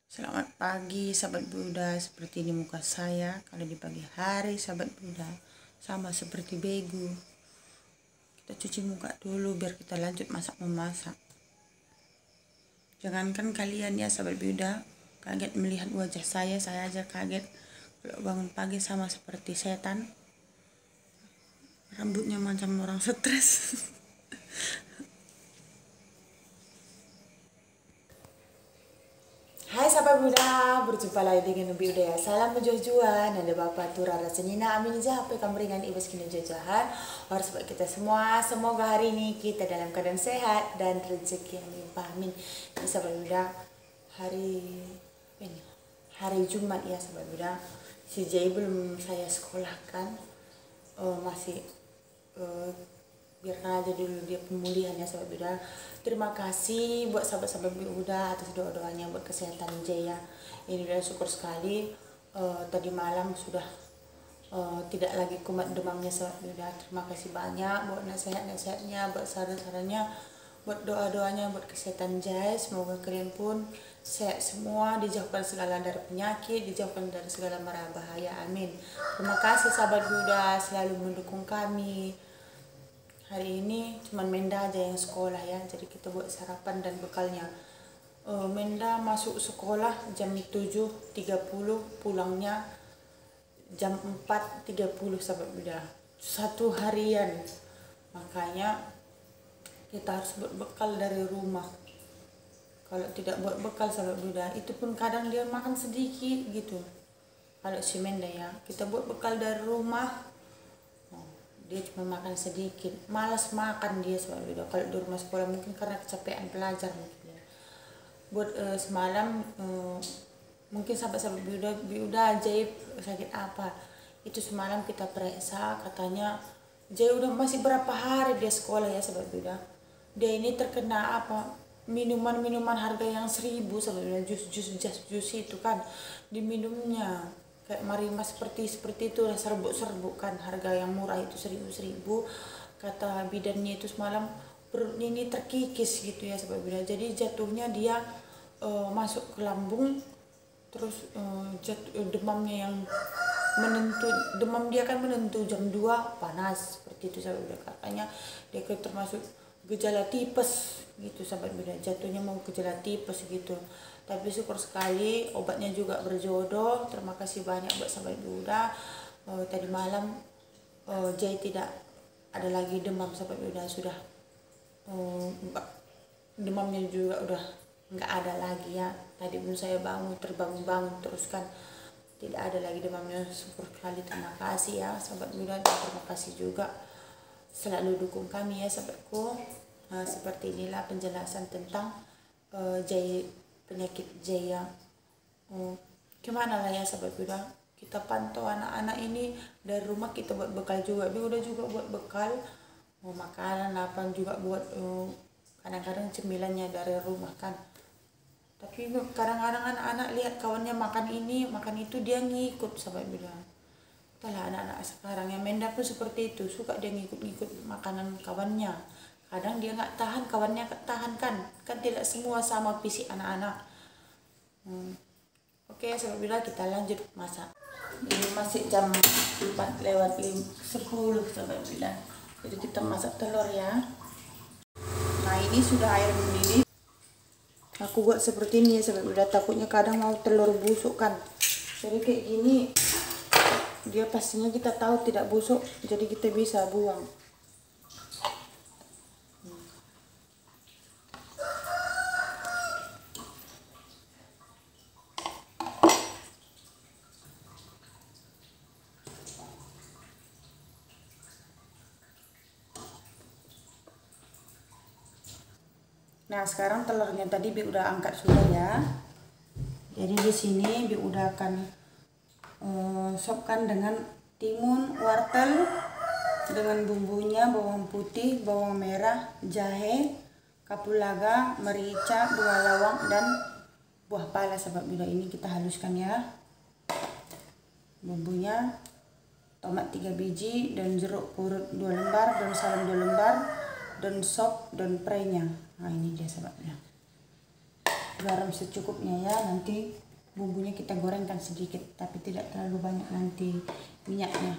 Selamat pagi sahabat Buddha, seperti ini muka saya kalau di pagi hari sahabat Buddha, sama seperti begu. Kita cuci muka dulu biar kita lanjut memasak. Jangankan kalian ya sahabat Buddha, kaget melihat wajah saya aja kaget. Kalau bangun pagi sama seperti setan, rambutnya macam orang stres. Hai sahabat Buddha, berjumpa lagi dengan Nabi Udaya. Salam penjujuan, ada Bapak Tura Rasenina, amin jahat, kameringan ibas kini jajahan. Harus buat kita semua, semoga hari ini kita dalam keadaan sehat dan rezeki yang limpah, amin. Ini sahabat Buddha, hari Jumat ya sahabat Buddha. Si Jai belum saya sekolahkan, masih biarkan aja dulu dia pemulihan ya sahabat Buddha. Terima kasih buat sahabat-sahabat Buddha atas doa-doanya buat kesehatan Jaya. Ini udah syukur sekali, tadi malam sudah tidak lagi kumat demamnya sahabat Buddha. Terima kasih banyak buat nasihat-nasihatnya, buat saran-sarannya, buat doa-doanya buat kesehatan Jaya. Semoga kalian pun sehat semua, dijauhkan segala dari penyakit, dijauhkan dari segala mara bahaya, amin. Terima kasih sahabat Buddha selalu mendukung kami. Hari ini cuma Menda aja yang sekolah ya, jadi kita buat sarapan dan bekalnya. Menda masuk sekolah jam 7.30, pulangnya jam 4.30 sahabat Buddha. Satu harian, makanya kita harus buat bekal dari rumah. Kalau tidak buat bekal sahabat Buddha, itu pun kadang dia makan sedikit gitu. Kalau si Menda ya, kita buat bekal dari rumah, dia cuma makan sedikit, malas makan dia sahabat Buddha. Kalau di rumah sekolah mungkin karena kecapean pelajar mungkin ya. Buat semalam mungkin sahabat-sahabat Buddha ajaib sakit apa, itu semalam kita periksa, katanya Jai udah masih berapa hari dia sekolah ya sahabat Buddha. Dia ini terkena apa, minuman harga yang 1.000 sahabat Buddha, jus itu kan diminumnya. Kayak Marima seperti itu, serbuk kan, harga yang murah itu 1.000. Kata bidannya itu semalam perutnya ini terkikis gitu ya sahabat Buddha. Jadi jatuhnya dia masuk ke lambung, terus demamnya yang menentu, demam dia kan menentu jam 2 panas seperti itu sahabat Buddha. Katanya dia termasuk gejala tipes gitu sahabat Buddha, jatuhnya mau gejala tipes gitu. Tapi syukur sekali obatnya juga berjodoh. Terima kasih banyak buat sahabat Buddha. Tadi malam Jai tidak ada lagi demam sahabat Buddha, sudah demamnya juga udah nggak ada lagi ya. Tadi pun saya terbangun terus kan tidak ada lagi demamnya, syukur sekali. Terima kasih ya sahabat Buddha, dan terima kasih juga selalu dukung kami ya sahabatku. Seperti inilah penjelasan tentang penyakit Jaya. Gimana lah ya sahabat Buddha, kita pantau anak-anak ini dari rumah, kita buat bekal juga. Udah juga buat bekal, makanan apa juga buat, kadang-kadang cemilannya dari rumah kan. Tapi kadang-kadang anak-anak lihat kawannya makan ini makan itu, dia ngikut sahabat Buddha. Itulah anak-anak sekarang yang Menda pun seperti itu, suka dia ngikut makanan kawannya. Kadang dia nggak tahan, kawannya tahan kan tidak semua sama fisik anak-anak. Oke sahabat Buddha, kita lanjut masak. Ini masih jam 4:10 sahabat Buddha. Jadi kita masak telur ya. Nah ini sudah air mendidih. Aku buat seperti ini ya sahabat Buddha, takutnya kadang mau telur busuk kan. Jadi kayak gini dia pastinya kita tahu tidak busuk, jadi kita bisa buang. Nah sekarang telurnya tadi Bi udah angkat sudah ya. Jadi di sini Bi udah akan sopkan dengan timun, wortel dengan bumbunya, bawang putih, bawang merah, jahe, kapulaga, merica, buah lawang, dan buah pala sahabat Buddha. Ini kita haluskan ya. Bumbunya tomat 3 biji, dan jeruk purut 2 lembar, daun salam 2 lembar, dan sop dan prainya. Nah ini dia sahabatnya. garam secukupnya ya. Nanti bumbunya kita gorengkan sedikit, tapi tidak terlalu banyak nanti minyaknya.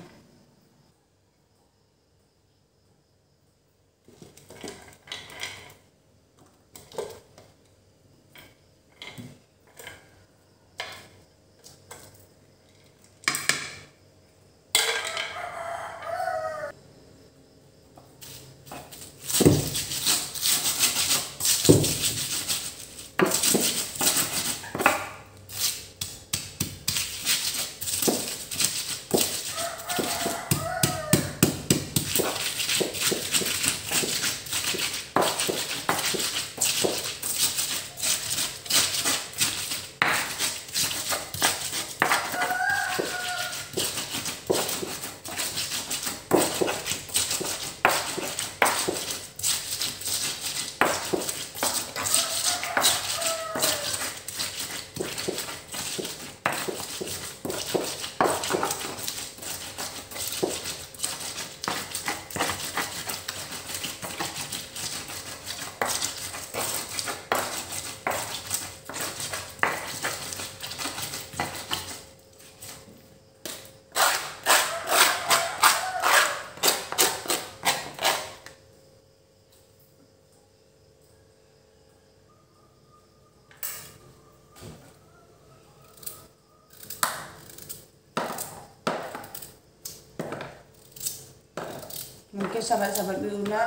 Mungkin sahabat-sahabat Biuna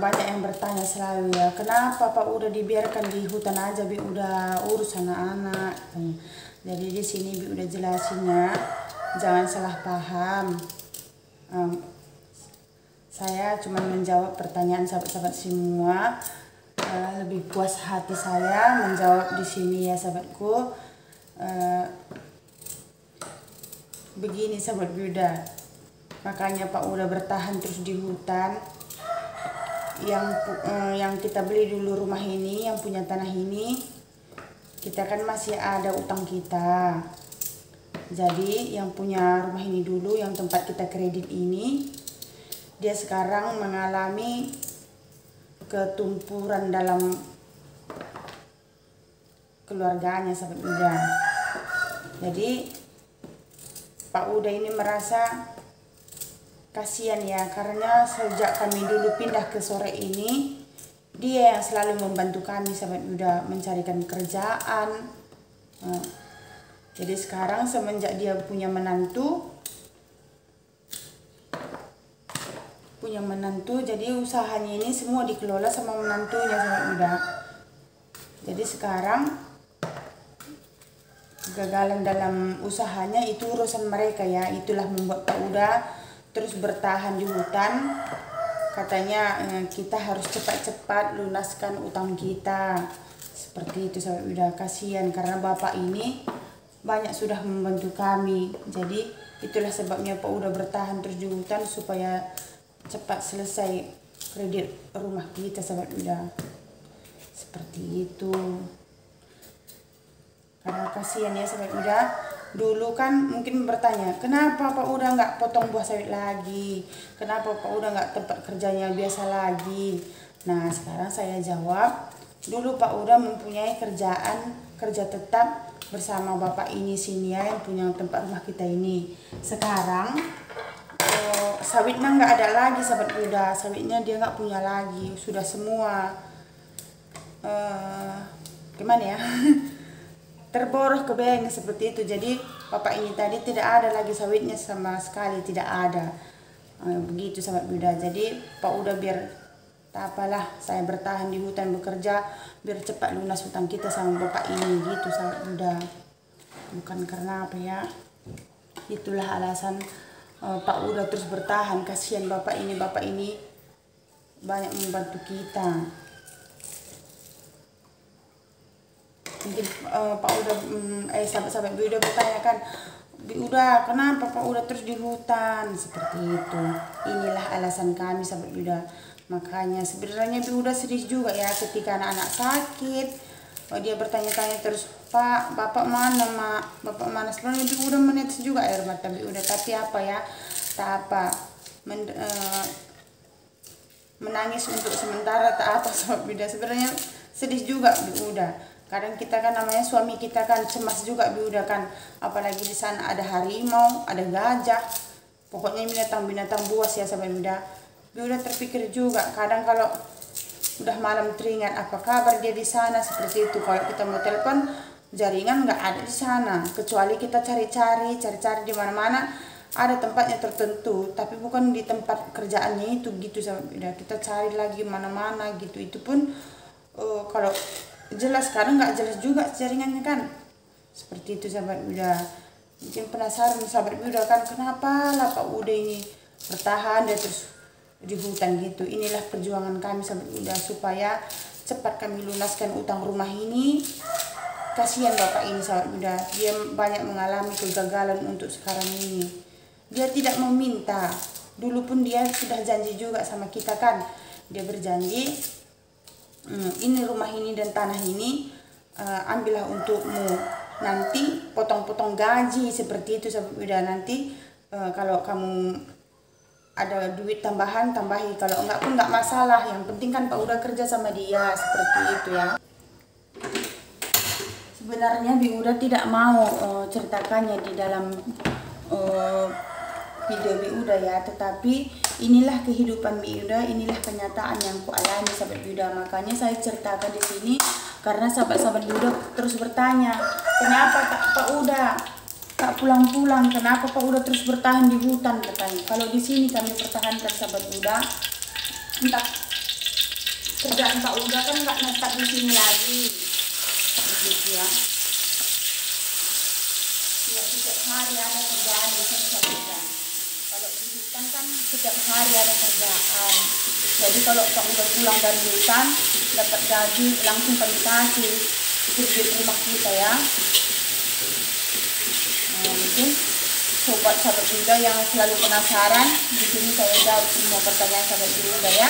banyak yang bertanya selalu ya, kenapa Pak udah dibiarkan di hutan aja, Bi udah urus anak-anak. Jadi di sini Bi udah jelasinnya, jangan salah paham. Saya cuma menjawab pertanyaan sahabat-sahabat semua. Lebih puas hati saya menjawab di sini ya sahabatku. Begini sahabat Buddha. Makanya Pak udah bertahan terus di hutan. Yang kita beli dulu rumah ini, yang punya tanah ini, kita kan masih ada utang kita. Jadi yang punya rumah ini dulu, yang tempat kita kredit ini, dia sekarang mengalami ketumpuran dalam keluarganya sahabat Uda. Jadi Pak Uda ini merasa kasihan ya, karena sejak kami dulu pindah ke sore ini, dia yang selalu membantu kami sahabat Uda mencarikan kerjaan. Jadi sekarang semenjak dia punya menantu, jadi usahanya ini semua dikelola sama menantunya sahabat Uda. Jadi sekarang kegagalan dalam usahanya itu urusan mereka ya. Itulah membuat Pak Uda terus bertahan di hutan. Katanya kita harus cepat-cepat lunaskan utang kita. Seperti itu sahabat Uda. Kasihan karena bapak ini banyak sudah membantu kami. Jadi itulah sebabnya Pak Uda bertahan terus di hutan supaya cepat selesai kredit rumah kita sahabat Uda. Seperti itu. Karena kasihan ya sahabat Uda. Dulu kan mungkin bertanya, kenapa Pak Uda nggak potong buah sawit lagi? Kenapa Pak Uda nggak tempat kerjanya biasa lagi? Nah sekarang saya jawab, dulu Pak Uda mempunyai kerja tetap bersama bapak ini sini ya, yang punya tempat rumah kita ini. Sekarang sawitnya nggak ada lagi sahabat Uda, sawitnya dia nggak punya lagi, sudah semua gimana ya? Terboroh ke beng seperti itu. Jadi bapak ini tadi tidak ada lagi sawitnya sama sekali, tidak ada. Begitu sahabat Buddha. Jadi Pak Uda biar tak apalah, saya bertahan di hutan bekerja biar cepat lunas hutang kita sama bapak ini, gitu sahabat Buddha. Bukan karena apa ya, itulah alasan Pak Uda terus bertahan. Kasihan bapak ini banyak membantu kita. Mungkin Pak Uda, sahabat-sahabat Bi Uda bertanyakan, Bi Uda kenapa Pak Uda terus di hutan? Seperti itu. Inilah alasan kami sahabat Bi Uda. Makanya sebenarnya Bi Uda sedih juga ya ketika anak-anak sakit. Dia bertanya-tanya terus, Pak, bapak mana mak? Bapak mana? Sebenarnya Bi Uda menetes juga air mata Bi Uda. Tapi apa ya, tak apa. Menangis untuk sementara tak apa sahabat Bi Uda. Sebenarnya sedih juga Bi Uda. Kadang kita kan namanya suami kita kan cemas juga Uda kan, apalagi di sana ada harimau, ada gajah, pokoknya binatang-binatang buas ya sahabat Uda. Uda terpikir juga kadang kalau udah malam teringat apa kabar dia di sana seperti itu. Kalau kita mau telepon jaringan nggak ada di sana, kecuali kita cari-cari di mana-mana ada tempatnya tertentu, tapi bukan di tempat kerjaannya itu gitu sahabat Uda. Kita cari lagi mana-mana gitu, itu pun kalau jelas sekarang nggak jelas juga jaringannya kan, seperti itu sahabat Uda. Mungkin penasaran sahabat Uda kan, kenapa lah Pak Uda ini bertahan dia terus di hutan gitu. Inilah perjuangan kami sahabat Uda, supaya cepat kami lunaskan utang rumah ini. Kasihan bapak ini sahabat Uda, dia banyak mengalami kegagalan untuk sekarang ini. Dia tidak meminta, dulu pun dia sudah janji juga sama kita kan, dia berjanji, ini rumah ini dan tanah ini ambillah untukmu, nanti potong-potong gaji seperti itu sahabat Uda. Nanti kalau kamu ada duit tambahan tambahi, kalau enggak pun enggak masalah, yang penting kan Pak Uda kerja sama dia, seperti itu ya. Sebenarnya Bi Uda tidak mau ceritakannya di dalam video Bi Uda ya, tetapi inilah kehidupan Bi Uda, inilah kenyataan yang ku alami sahabat Bi Uda. Makanya saya ceritakan di sini karena sahabat-sahabat Bi Uda terus bertanya, kenapa Pak Uda tak pulang-pulang, kenapa Pak Uda terus bertahan di hutan katanya. Kalau di sini kami pertahankan sahabat Bi Uda, entah kerjaan Pak Uda kan nggak netap di sini lagi, begitu ya. Tidak setiap hari ada kerjaan di sini sahabat Bi Uda. Kalau di hutan kan setiap hari ada kerjaan. Jadi kalau Pak Uda pulang dari hutan dapat gaji langsung kami kasih di rumah kita ya. Mungkin sobat sahabat Bi Uda yang selalu penasaran, di sini saya jawab semua pertanyaan sahabat Bi Uda ya.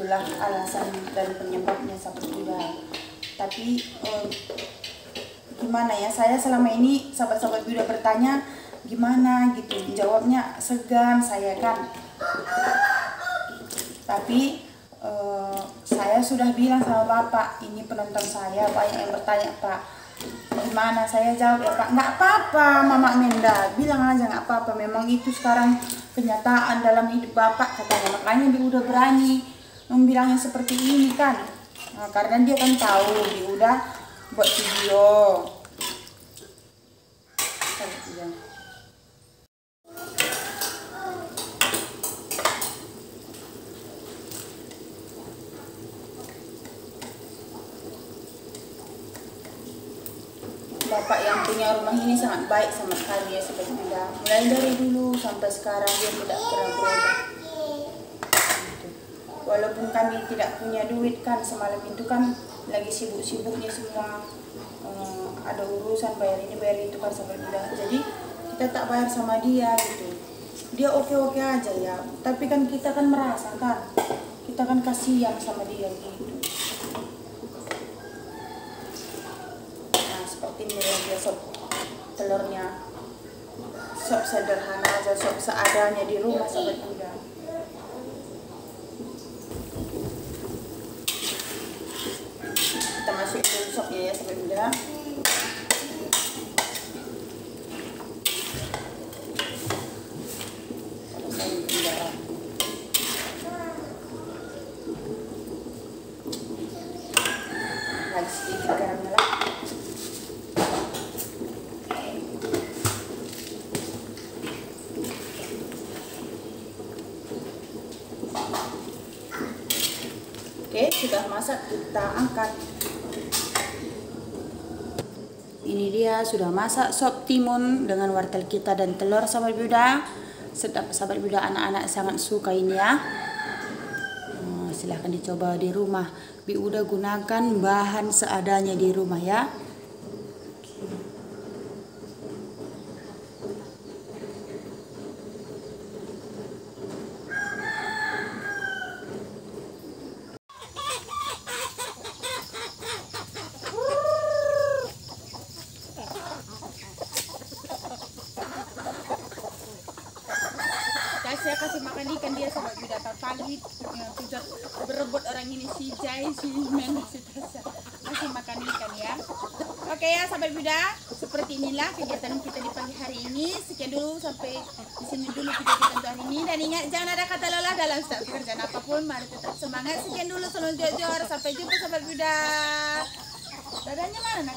Itulah alasan dan penyebabnya sahabat Bi Uda. Tapi gimana ya, saya selama ini sahabat-sahabat Bi Uda bertanya gimana gitu, jawabnya segan saya kan. Tapi saya sudah bilang sama bapak, ini penonton saya banyak yang bertanya, Pak gimana, saya jawab ya Pak, nggak apa-apa Mama Menda, bilang aja nggak apa-apa, memang itu sekarang kenyataan dalam hidup bapak katanya. Makanya Bi Uda berani membilangnya seperti ini kan, karena dia kan tahu Bi Uda buat video. Bapak yang punya rumah ini sangat baik sama sekali ya sahabat Bi Uda. Mulai dari dulu sampai sekarang dia tidak pernah berubah. Walaupun kami tidak punya duit kan, semalam itu kan lagi sibuk-sibuknya semua, ada urusan bayar ini bayar itu kan sahabat Bi Uda. Jadi kita tak bayar sama dia gitu. Dia oke-oke aja ya, tapi kan kita kan merasa kan, kita kan kasihan sama dia gitu. Nah seperti ini dia sop telurnya, sop sederhana aja, sop seadanya di rumah sahabat Bi Uda. Kita masuk dulu sopnya ya sahabat Bi Uda. Lagi sedikit garamnya lah. Oke, sudah masak, kita angkat. Ini dia sudah masak sop timun dengan wortel kita dan telur sahabat Bi Uda. Sedap sahabat Bi Uda, anak-anak sangat suka ini ya. Silahkan dicoba di rumah. Bi Uda gunakan bahan seadanya di rumah ya. saya kasih makan ikan dia sahabat Yuda pagi tujuan berebut orang ini si Jai si Mena si Tasya kasih makan ikan ya. Oke ya sahabat Yuda, seperti inilah kegiatan kita di pagi hari ini. Sekian dulu sampai di sini dulu video kita untuk hari ini, dan ingat jangan ada kata lelah dalam setiap pekerjaan apapun. Mari tetap semangat. Sekian dulu, salam jor, sampai jumpa sahabat Yuda. Dadanya mana nak?